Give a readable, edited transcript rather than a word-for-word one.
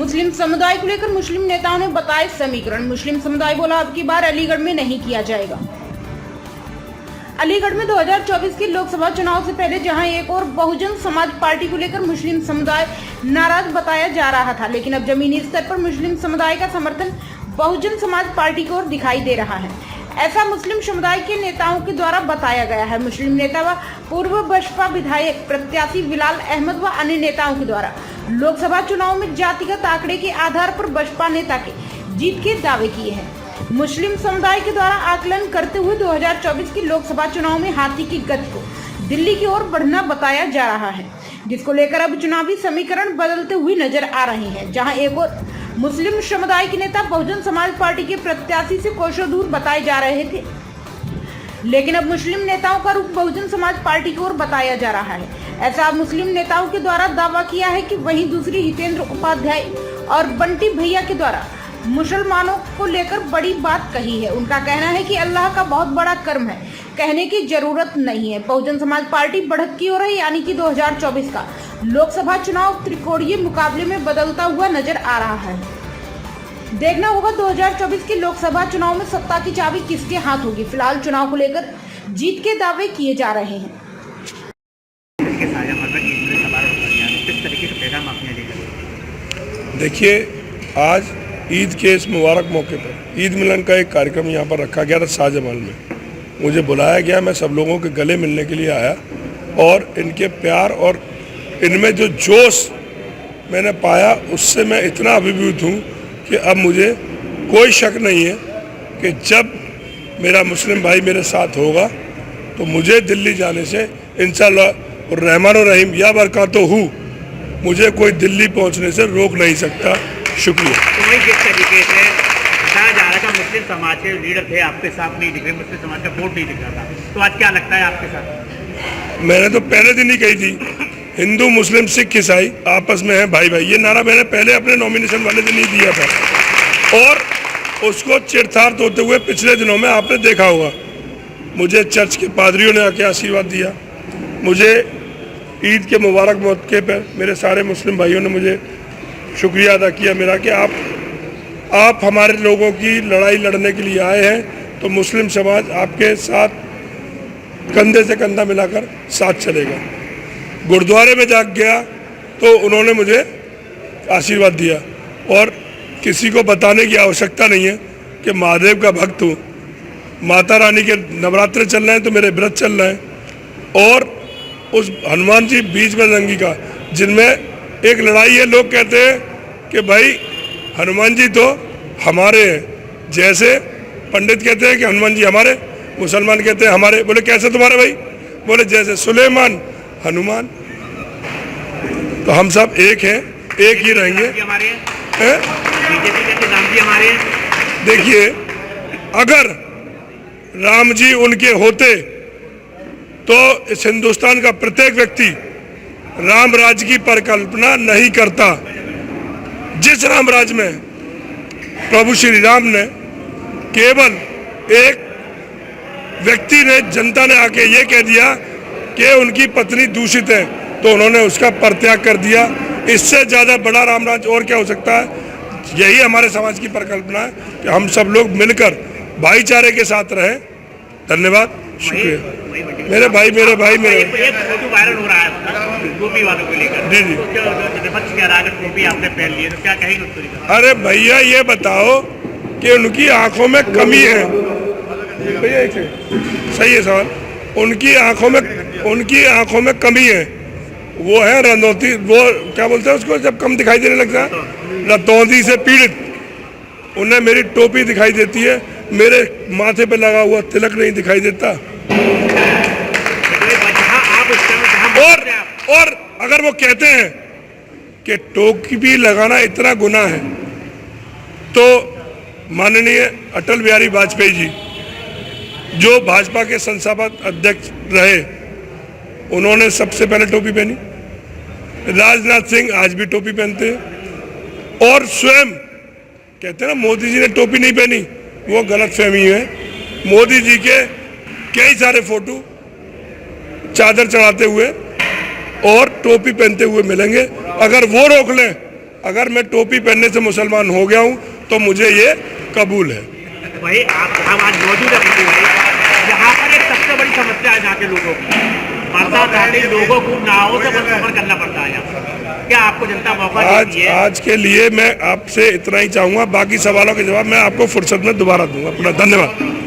मुस्लिम समुदाय को लेकर मुस्लिम नेताओं ने बताए समीकरण। मुस्लिम समुदाय बोला अब की बार अलीगढ़ में नहीं किया जाएगा। अलीगढ़ में 2024 के लोकसभा चुनाव से पहले जहां एक और बहुजन समाज पार्टी को लेकर मुस्लिम समुदाय नाराज बताया जा रहा था, लेकिन अब जमीनी स्तर पर मुस्लिम समुदाय का समर्थन बहुजन समाज पार्टी को दिखाई दे रहा है। ऐसा मुस्लिम समुदाय के नेताओं के द्वारा बताया गया है। मुस्लिम नेता व पूर्व बसपा विधायक प्रत्याशी बिलाल अहमद व अन्य नेताओं के द्वारा लोकसभा चुनाव में जातिगत आंकड़े के आधार पर बसपा नेता के जीत के दावे किए हैं। मुस्लिम समुदाय के द्वारा आकलन करते हुए 2024 के लोकसभा चुनाव में हाथी की गति को दिल्ली की ओर बढ़ना बताया जा रहा है, जिसको लेकर अब चुनावी समीकरण बदलते हुए नजर आ रहे हैं। जहां एक और मुस्लिम समुदाय के नेता बहुजन समाज पार्टी के प्रत्याशी से कोसों दूर बताए जा रहे थे, लेकिन अब मुस्लिम नेताओं का रुख बहुजन समाज पार्टी की ओर बताया जा रहा है। ऐसा मुस्लिम नेताओं के द्वारा दावा किया है कि वहीं दूसरी हितेंद्र उपाध्याय और बंटी भैया के द्वारा मुसलमानों को लेकर बड़ी बात कही है। उनका कहना है कि अल्लाह का बहुत बड़ा कर्म है, कहने की जरूरत नहीं है। बहुजन समाज पार्टी बढ़त की ओर है, यानी कि 2024 का लोकसभा चुनाव त्रिकोणीय मुकाबले में बदलता हुआ नजर आ रहा है। देखना होगा 2024 के लोकसभा चुनाव में सत्ता की चाबी किसके हाथ होगी। फिलहाल चुनाव को लेकर जीत के दावे किए जा रहे हैं। देखिए, आज ईद के इस मुबारक मौके पर ईद मिलन का एक कार्यक्रम यहाँ पर रखा गया था शाहजमाल में। मुझे बुलाया गया, मैं सब लोगों के गले मिलने के लिए आया और इनके प्यार और इनमें जो जोश मैंने पाया उससे मैं इतना अभिभूत हूँ कि अब मुझे कोई शक नहीं है कि जब मेरा मुस्लिम भाई मेरे साथ होगा तो मुझे दिल्ली जाने से इंशाअल्लाह रहमान और रहीम या बरकातहू मुझे कोई दिल्ली पहुँचने से रोक नहीं सकता। शुक्रिया। तो जिस तरीके से कहा जा रहा था मुस्लिम समाज के लीडर थे, आपके साथ नहीं दिख रहे, मुस्लिम समाज का वोट नहीं दिख रहा था, तो आज क्या लगता है आपके साथ? मैंने तो पहले दिन ही कही थी, हिंदू मुस्लिम सिख ईसाई आपस में है भाई भाई। ये नारा मैंने पहले अपने नॉमिनेशन वाले दिन ही दिया था और उसको चिरथार्थ होते हुए पिछले दिनों में आपने देखा होगा। मुझे चर्च के पादरियों ने आके आशीर्वाद दिया, मुझे ईद के मुबारक मौके पर मेरे सारे मुस्लिम भाइयों ने मुझे शुक्रिया अदा किया मेरा कि आप हमारे लोगों की लड़ाई लड़ने के लिए आए हैं, तो मुस्लिम समाज आपके साथ कंधे से कंधा मिलाकर साथ चलेगा। गुरुद्वारे में जाग गया तो उन्होंने मुझे आशीर्वाद दिया और किसी को बताने की आवश्यकता नहीं है कि महादेव का भक्त हूँ। माता रानी के नवरात्रे चल रहे हैं तो मेरे व्रत चल रहे हैं और उस हनुमान जी बीच में रंगी का, जिनमें एक लड़ाई है। लोग कहते हैं कि भाई हनुमान जी तो हमारे हैं, जैसे पंडित कहते हैं कि हनुमान जी हमारे, मुसलमान कहते हैं हमारे। बोले कैसे तुम्हारे भाई? बोले जैसे सुलेमान हनुमान। तो हम सब एक हैं, एक ही रहेंगे। देखिए, अगर राम जी उनके होते तो इस हिंदुस्तान का प्रत्येक व्यक्ति राम राज्य की परिकल्पना नहीं करता। जिस राम राज्य में प्रभु श्री राम ने केवल एक व्यक्ति ने, जनता ने आके ये कह दिया कि उनकी पत्नी दूषित है, तो उन्होंने उसका परित्याग कर दिया। इससे ज़्यादा बड़ा राम राज्य और क्या हो सकता है? यही हमारे समाज की परिकल्पना है कि हम सब लोग मिलकर भाईचारे के साथ रहें। धन्यवाद, शुक्रिया। मेरे भाई एक फोटो वायरल हो रहा है टोपी वालों को लेकर। जी जी। विपक्ष कह रहा है टोपी आपने पहन ली है, तो क्या कहेंगे उसको लेकर? अरे भैया, ये बताओ कि उनकी आंखों में कमी है। भैया एक सही है सवाल। उनकी आंखों में कमी है, वो है रतौंधी, वो क्या बोलते हैं उसको जब कम दिखाई देने लगता है, रतौंधी से पीड़ित। उन्हें मेरी टोपी दिखाई देती है, मेरे माथे पे लगा हुआ तिलक नहीं दिखाई देता। और अगर वो कहते हैं कि टोपी लगाना इतना गुनाह है, तो माननीय अटल बिहारी वाजपेयी जी, जो भाजपा के संस्थापक अध्यक्ष रहे, उन्होंने सबसे पहले टोपी पहनी। राजनाथ सिंह आज भी टोपी पहनते हैं और स्वयं कहते हैं ना मोदी जी ने टोपी नहीं पहनी, वो गलत फहमी है। मोदी जी के कई सारे फोटो चादर चढ़ाते हुए और टोपी पहनते हुए मिलेंगे। अगर वो रोक लें अगर मैं टोपी पहनने से मुसलमान हो गया हूँ तो मुझे ये कबूल है। वही आप हम आज मौजूद है भाई, यहाँ पर एक सबसे बड़ी समस्या है यहाँ के लोगों की, बरसात आते लोगों को नावों से सफर करना पड़ता है यहाँ। क्या आपको जनता मौका देती है? आज के लिए मैं आपसे इतना ही चाहूँगा, बाकी सवालों के जवाब मैं आपको फुर्सत में दोबारा दूंगा। अपना धन्यवाद।